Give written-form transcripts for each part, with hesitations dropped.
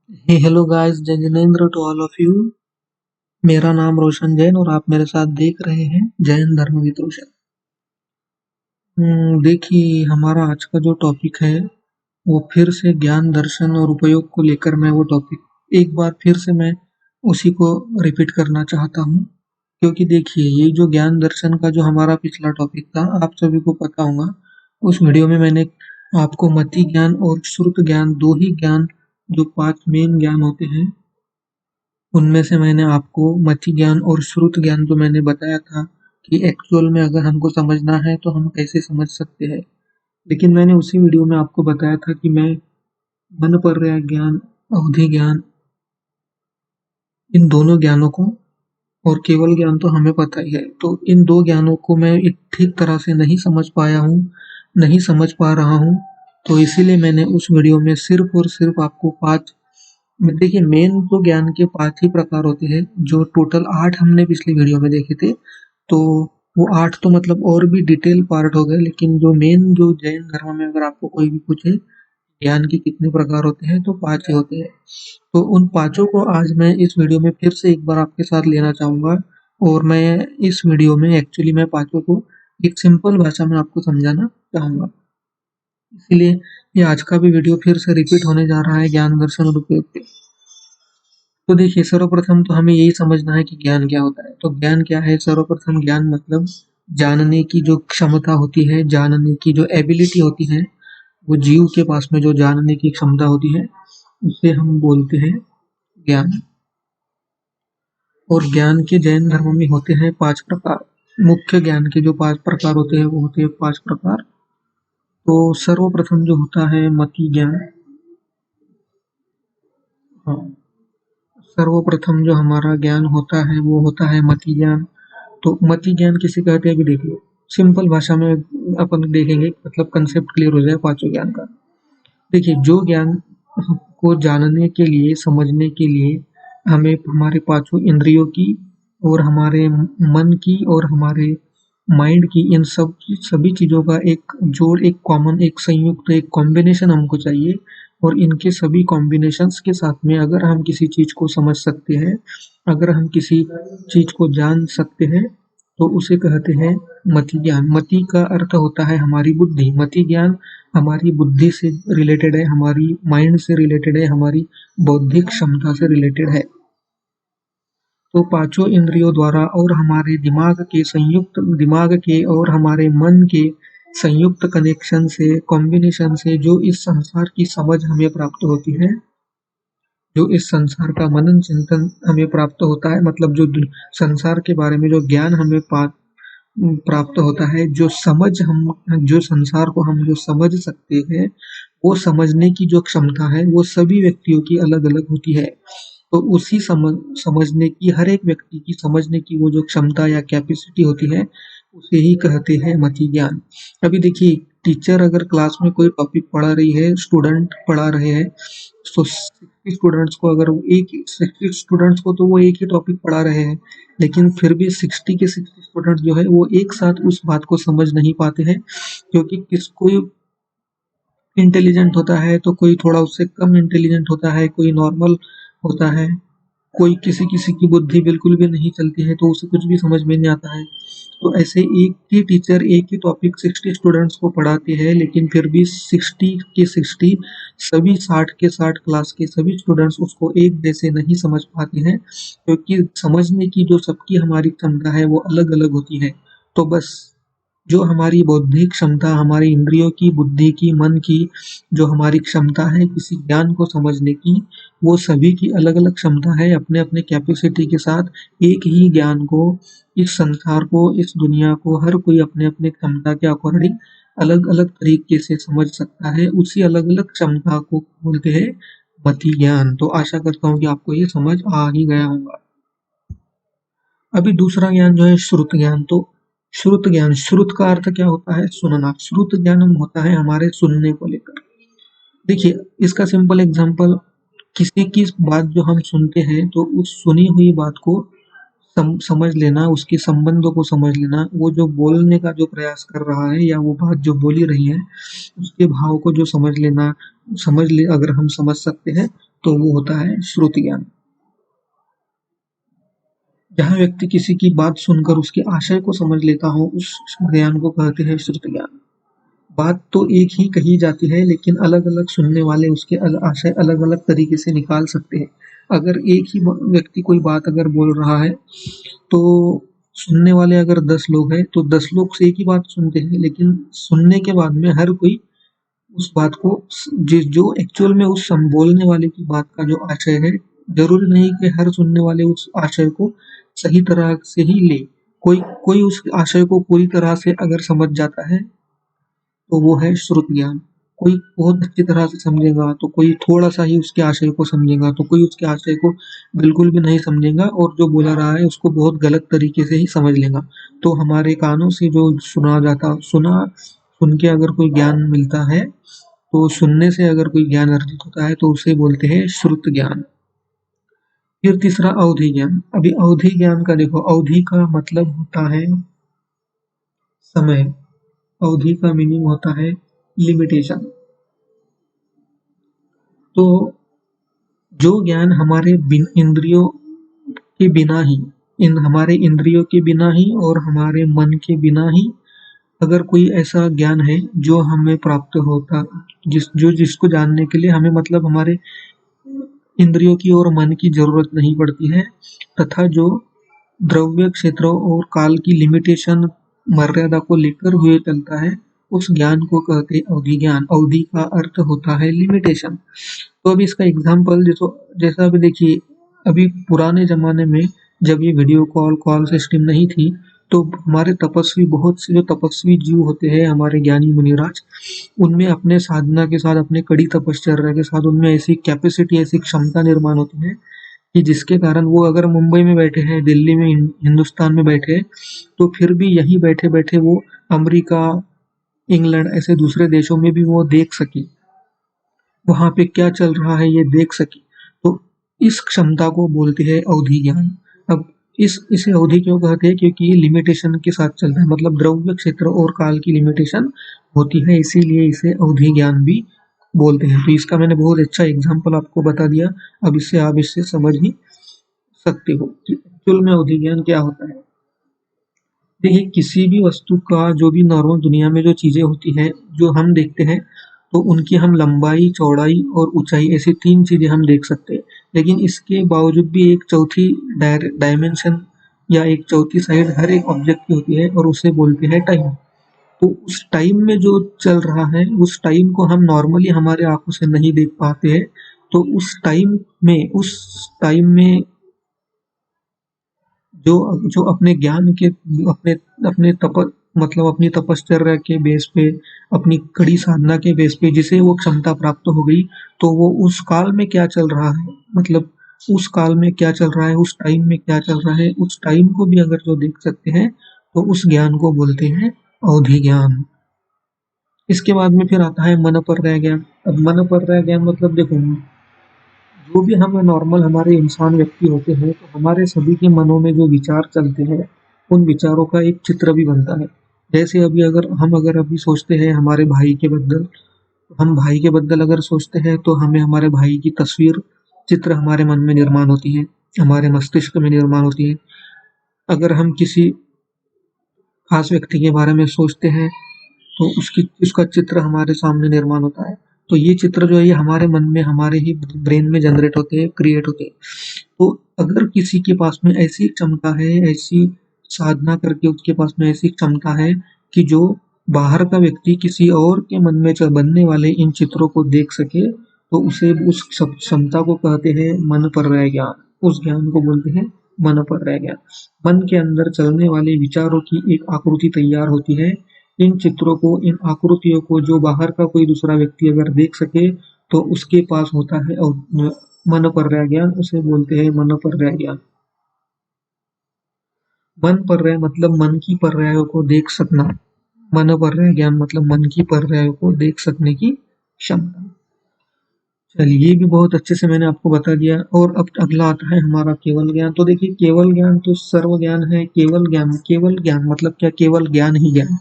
हे hello guys, जय Jinendra to all of you. मेरा नाम रोशन जैन और आप मेरे साथ देख रहे हैं जैन धर्म विद रोशन। देखिए, हमारा आज का जो टॉपिक है वो फिर से ज्ञान दर्शन और उपयोग को लेकर मैं वो टॉपिक एक बार फिर से मैं उसी को रिपीट करना चाहता हूँ। क्योंकि देखिए, ये जो ज्ञान दर्शन का जो हमारा पिछला टॉपिक था, आप सभी को पता होगा। उस वीडियो में मैंने आपको मति ज्ञान और श्रुत ज्ञान, दो ही ज्ञान, जो 5 मेन ज्ञान होते हैं, उनमें से मैंने आपको मति ज्ञान और श्रुत ज्ञान जो मैंने बताया था कि एक्चुअल में अगर हमको समझना है तो हम कैसे समझ सकते हैं। लेकिन मैंने उसी वीडियो में आपको बताया था कि मैं मन पर्याय ज्ञान, अवधि ज्ञान, इन दोनों ज्ञानों को, और केवल ज्ञान तो हमें पता ही है, तो इन दो ज्ञानों को मैं ठीक तरह से नहीं समझ पाया हूँ, नहीं समझ पा रहा हूँ। तो इसीलिए मैंने उस वीडियो में सिर्फ और सिर्फ आपको 5, देखिए, मेन तो ज्ञान के 5 ही प्रकार होते हैं, जो टोटल 8 हमने पिछली वीडियो में देखे थे। तो वो 8 तो मतलब और भी डिटेल पार्ट हो गए, लेकिन जो मेन, जो जैन धर्म में अगर आपको कोई भी पूछे ज्ञान के कितने प्रकार होते हैं, तो 5 ही होते हैं। तो उन पाँचों को आज मैं इस वीडियो में फिर से एक बार आपके साथ लेना चाहूँगा, और मैं इस वीडियो में एक्चुअली मैं पाँचों को एक सिंपल भाषा में आपको समझाना चाहूँगा। इसीलिए ये आज का भी वीडियो फिर से रिपीट होने जा रहा है ज्ञान दर्शन और उपयोग पे। तो देखिए, सर्वप्रथम तो हमें यही समझना है कि ज्ञान क्या होता है। तो ज्ञान क्या है? सर्वप्रथम ज्ञान मतलब जानने की जो क्षमता होती है, जानने की जो एबिलिटी होती है, वो जीव के पास में जो जानने की क्षमता होती है, उसे हम बोलते हैं ज्ञान। और ज्ञान के जैन धर्म में होते हैं 5 प्रकार। मुख्य ज्ञान के जो 5 प्रकार होते हैं वो होते हैं 5 प्रकार। तो सर्वप्रथम जो होता है मति ज्ञान। हाँ, सर्वप्रथम जो हमारा ज्ञान होता है वो होता है मति ज्ञान। तो मति ज्ञान किसे कहते हैं, अभी देखिए सिंपल भाषा में अपन देखेंगे, मतलब कंसेप्ट क्लियर हो जाए पांचों ज्ञान का। देखिए, जो ज्ञान को जानने के लिए, समझने के लिए हमें हमारे पांचों इंद्रियों की और हमारे मन की और हमारे माइंड की, इन सब सभी चीज़ों का एक जोड़, एक कॉमन, एक संयुक्त, एक कॉम्बिनेशन हमको चाहिए। और इनके सभी कॉम्बिनेशंस के साथ में अगर हम किसी चीज़ को समझ सकते हैं, अगर हम किसी चीज़ को जान सकते हैं, तो उसे कहते हैं मति ज्ञान। मति का अर्थ होता है हमारी बुद्धि। मति ज्ञान हमारी बुद्धि से रिलेटेड है, हमारी माइंड से रिलेटेड है, हमारी बौद्धिक क्षमता से रिलेटेड है। तो पांचों इंद्रियों द्वारा और हमारे दिमाग के और हमारे मन के संयुक्त कनेक्शन से, कॉम्बिनेशन से जो इस संसार की समझ हमें प्राप्त होती है, जो इस संसार का मनन चिंतन हमें प्राप्त होता है, मतलब जो संसार के बारे में जो ज्ञान हमें प्राप्त होता है, जो संसार को हम जो समझ सकते हैं, वो समझने की जो क्षमता है वो सभी व्यक्तियों की अलग अलग होती है। तो उसी समझने की, हर एक व्यक्ति की समझने की वो जो क्षमता या कैपेसिटी होती है, उसे ही कहते हैं मति ज्ञान। अभी देखिए, टीचर अगर क्लास में कोई टॉपिक पढ़ा रही है, स्टूडेंट पढ़ा रहे हैं, तो 60 स्टूडेंट्स को तो वो एक ही टॉपिक पढ़ा रहे हैं, लेकिन फिर भी 60 के 60 स्टूडेंट्स जो है वो एक साथ उस बात को समझ नहीं पाते हैं, क्योंकि कोई इंटेलिजेंट होता है तो कोई थोड़ा उससे कम इंटेलिजेंट होता है, कोई नॉर्मल होता है, कोई किसी किसी की बुद्धि बिल्कुल भी नहीं चलती है, तो उसे कुछ भी समझ में नहीं आता है। तो ऐसे एक ही टीचर एक ही टॉपिक 60 स्टूडेंट्स को पढ़ाते हैं, लेकिन फिर भी 60 के 60 सभी 60 के 60 क्लास के सभी स्टूडेंट्स उसको एक जैसे नहीं समझ पाते हैं, क्योंकि समझने की जो सबकी हमारी क्षमता है वो अलग अलग होती है। तो बस, जो हमारी बौद्धिक क्षमता, हमारी इंद्रियों की, बुद्धि की, मन की जो हमारी क्षमता है किसी ज्ञान को समझने की, वो सभी की अलग अलग क्षमता है। अपने अपने कैपेसिटी के साथ एक ही ज्ञान को, इस संसार को, इस दुनिया को हर कोई अपने अपने क्षमता के अकॉर्डिंग अलग अलग तरीके से समझ सकता है। उसी अलग अलग क्षमता को बोलते हैं मति ज्ञान। तो आशा करता हूँ कि आपको ये समझ आ ही गया होगा। अभी दूसरा ज्ञान जो है श्रुत ज्ञान। तो श्रुत ज्ञान, श्रुत का अर्थ क्या होता है? सुनना। श्रुत ज्ञान होता है हमारे सुनने को लेकर। देखिए, इसका सिंपल एग्जांपल, किसी की बात जो हम सुनते हैं तो उस सुनी हुई बात को समझ लेना, उसके संबंधों को समझ लेना, वो जो बोलने का जो प्रयास कर रहा है या वो बात जो बोली रही है, उसके भाव को जो समझ लेना, अगर हम समझ सकते हैं तो वो होता है श्रुति ज्ञान। जहाँ व्यक्ति किसी की बात सुनकर उसके आशय को समझ लेता हो, उस ज्ञान को कहते हैं श्रुति ज्ञान। बात तो एक ही कही जाती है, लेकिन अलग-अलग सुनने वाले उसके आशय अलग-अलग तरीके से निकाल सकते हैं। अगर एक ही व्यक्ति कोई बात अगर बोल रहा है, तो सुनने वाले अगर 10 लोग हैं, तो 10 लोग से एक ही बात सुनते हैं, लेकिन सुनने के बाद में हर कोई उस बात को जो एक्चुअल में उस बोलने वाले की बात का जो आशय है, जरूरी नहीं कि हर सुनने वाले उस आशय को सही तरह से ही ले। कोई कोई उस आशय को पूरी तरह से अगर समझ जाता है तो वो है श्रुति ज्ञान। कोई बहुत अच्छी तरह से समझेगा, तो कोई थोड़ा सा ही उसके आशय को समझेगा, तो कोई उसके आशय को बिल्कुल भी नहीं समझेगा और जो बोला रहा है उसको बहुत गलत तरीके से ही समझ लेगा। तो हमारे कानों से जो सुन के अगर कोई ज्ञान मिलता है, तो सुनने से अगर कोई ज्ञान अर्जित होता है तो उसे बोलते हैं श्रुत ज्ञान। फिर तीसरा अवधि ज्ञान। अभी अवधि ज्ञान का देखो, अवधि का मतलब होता है समय। अवधि का मीनिंग होता है लिमिटेशन। तो जो ज्ञान हमारे इंद्रियों के बिना ही, हमारे इंद्रियों के बिना ही और हमारे मन के बिना ही अगर कोई ऐसा ज्ञान है जो हमें प्राप्त होता, जिसको जानने के लिए हमें मतलब हमारे इंद्रियों की और मन की जरूरत नहीं पड़ती है, तथा जो द्रव्य क्षेत्रों और काल की लिमिटेशन मर्यादा को लेकर हुए चलता है, उस ज्ञान को कहते हैं अवधि ज्ञान। अवधि का अर्थ होता है लिमिटेशन। तो अभी इसका एग्जाम्पल जैसा अभी देखिए, अभी पुराने जमाने में जब ये वीडियो कॉल सिस्टम नहीं थी, तो हमारे तपस्वी, बहुत से जो तपस्वी जीव होते हैं, हमारे ज्ञानी मुनिराज, उनमें अपने साधना के साथ, अपने कड़ी तपश्चर्या के साथ उनमें ऐसी कैपेसिटी, ऐसी क्षमता निर्माण होती है कि जिसके कारण वो अगर मुंबई में बैठे हैं, दिल्ली में, हिंदुस्तान में बैठे हैं, तो फिर भी यहीं बैठे-बैठे वो अमेरिका, इंग्लैंड ऐसे दूसरे देशों में भी वो देख सके, वहाँ पे क्या चल रहा है ये देख सके। तो इस क्षमता को बोलते हैं अवधि ज्ञान। अब इसे अवधि क्यों कहते हैं? क्योंकि ये लिमिटेशन के साथ चलता है, मतलब द्रव्य क्षेत्र और काल की लिमिटेशन होती है, इसीलिए इसे अवधि ज्ञान भी बोलते हैं। तो इसका मैंने बहुत अच्छा एग्जाम्पल आपको बता दिया। अब इससे आप इससे समझ ही सकते हो कि एक्चुअल में अवधि ज्ञान क्या होता है। देखिए, किसी भी वस्तु का, जो भी नॉर्मल दुनिया में जो चीजें होती है, जो हम देखते हैं, तो उनकी हम लंबाई, चौड़ाई और ऊंचाई, ऐसी 3 चीजें हम देख सकते हैं। लेकिन इसके बावजूद भी एक चौथी डायमेंशन या एक चौथी साइड हर एक ऑब्जेक्ट की होती है, और उसे बोलते हैं टाइम। तो उस टाइम में जो चल रहा है, उस टाइम को हम नॉर्मली हमारे आंखों से नहीं देख पाते हैं। तो उस टाइम में जो जो अपने ज्ञान के, अपने अपने तप मतलब अपनी तपश्चर्या के बेस पे, अपनी कड़ी साधना के बेस पे जिसे वो क्षमता प्राप्त हो गई, तो वो उस काल में क्या चल रहा है, मतलब उस काल में क्या चल रहा है, उस टाइम में क्या चल रहा है, उस टाइम को भी अगर जो देख सकते हैं, तो उस ज्ञान को बोलते हैं अवधि ज्ञान। इसके बाद में फिर आता है मनोपर्याय ज्ञान। अब मनोपर्याय ज्ञान मतलब देखो, जो भी हम नॉर्मल हमारे इंसान व्यक्ति होते हैं, तो हमारे सभी के मनों में जो विचार चलते हैं, उन विचारों का एक चित्र भी बनता है। जैसे अभी अगर अभी सोचते हैं हमारे भाई के बद्दल, हम भाई के बद्दल अगर सोचते हैं, तो हमें हमारे भाई की तस्वीर, चित्र हमारे मन में निर्माण होती है, हमारे मस्तिष्क में निर्माण होती है। अगर हम किसी खास व्यक्ति के बारे में सोचते हैं, तो उसका चित्र हमारे सामने निर्माण होता है। तो ये चित्र जो है, ये हमारे मन में, हमारे ही ब्रेन में जनरेट होते हैं, क्रिएट होते हैं। तो अगर किसी के पास में ऐसी क्षमता है, ऐसी साधना करके उसके पास में ऐसी क्षमता है कि जो बाहर का व्यक्ति किसी और के मन में बनने वाले इन चित्रों को देख सके, तो उसे उस क्षमता को कहते हैं मन पर्याय ज्ञान। उस ज्ञान को बोलते हैं मन पर्याय ज्ञान। मन के अंदर चलने वाले विचारों की एक आकृति तैयार होती है। इन चित्रों को, इन आकृतियों को जो बाहर का कोई दूसरा व्यक्ति अगर देख सके, तो उसके पास होता है मन पर्याय ज्ञान, उसे बोलते हैं मन पर्याय ज्ञान। मन पर्याय मतलब मन की पर्यायों को देख सकना। मन पर्याय ज्ञान मतलब मन की पर्यायों को देख सकने की क्षमता। चलिए ये भी बहुत अच्छे से मैंने आपको बता दिया। और अब अगला आता है हमारा केवल ज्ञान। तो देखिए केवल ज्ञान तो सर्व ज्ञान है। केवल ज्ञान मतलब क्या? केवल ज्ञान ही ज्ञान,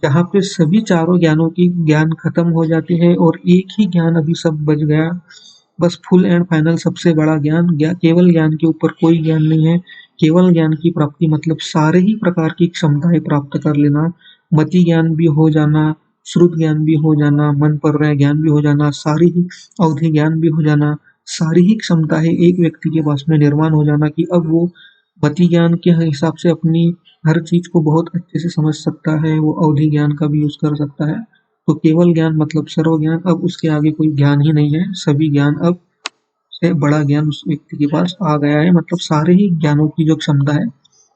जहाँ पे सभी चारों ज्ञानों की ज्ञान खत्म हो जाती है और एक ही ज्ञान अभी सब बच गया। बस फुल एंड फाइनल सबसे बड़ा ज्ञान केवल ज्ञान के ऊपर कोई ज्ञान नहीं है। केवल ज्ञान की प्राप्ति मतलब सारे ही प्रकार की क्षमताएं प्राप्त कर लेना। मति ज्ञान भी हो जाना, श्रुत ज्ञान भी हो जाना, मन पर रह ज्ञान भी हो जाना, सारी ही अवधि ज्ञान भी हो जाना, सारी ही क्षमताएं एक व्यक्ति के पास में निर्माण हो जाना कि अब वो मति ज्ञान के हिसाब से अपनी हर चीज को बहुत अच्छे से समझ सकता है। वो अवधि ज्ञान का भी यूज कर सकता है। तो केवल ज्ञान मतलब सर्व ज्ञान, अब उसके आगे कोई ज्ञान ही नहीं है। सभी ज्ञान अब से बड़ा ज्ञान उस व्यक्ति के पास आ गया है, मतलब सारे ही ज्ञानों की जो क्षमता है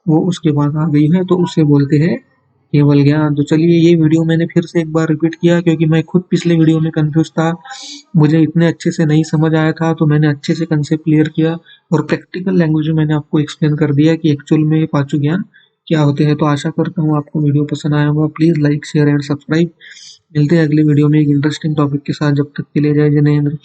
वो उसके पास आ गई है, तो उसे बोलते हैं केवल ज्ञान। तो चलिए ये वीडियो मैंने फिर से एक बार रिपीट किया क्योंकि मैं खुद पिछले वीडियो में कंफ्यूज था। मुझे इतने अच्छे से नहीं समझ आया था, तो मैंने अच्छे से कंसेप्ट क्लियर किया और प्रैक्टिकल लैंग्वेज में मैंने आपको एक्सप्लेन कर दिया कि एक्चुअल में ये पांचों ज्ञान क्या होते हैं। तो आशा करता हूँ आपको वीडियो पसंद आया होगा। Please like share and subscribe. मिलते हैं अगले वीडियो में एक इंटरेस्टिंग टॉपिक के साथ। जब तक के लिए जय जिनेंद्र।